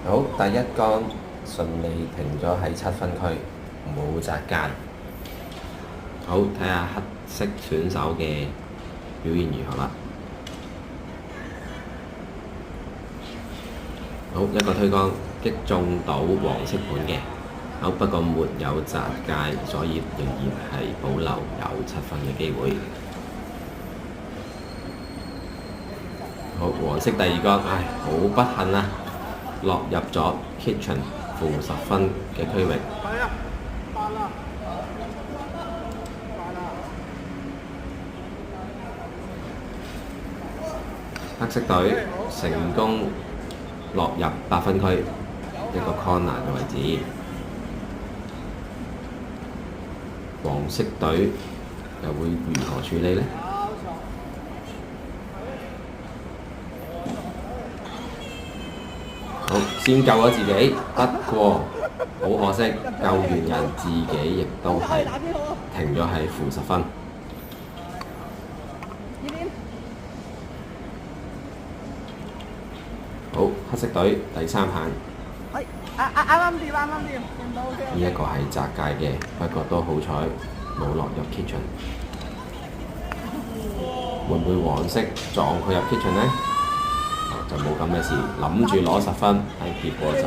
好，第一桿順利停咗喺7分區，冇擲界。好，睇下黑色選手嘅表現如何啦。好，一個推桿擊中到黃色盤嘅，好，不過沒有擲界，所以仍然係保留有7分嘅機會。好，黃色第二桿，好不幸啊，落入咗 kitchen 負10分嘅區域。黑色隊成功落入8分區，一個 corner 嘅位置。黃色隊又會如何處理呢？好，先救咗自己，不過好可惜，救完人自己亦都係停咗喺負10分。好，黑色隊第3棒，呢一個係擲界嘅，不過都好彩冇落入 kitchen。會唔會黃色撞佢入 kitchen 呢？就冇咁嘅事，諗住攞10分，結果就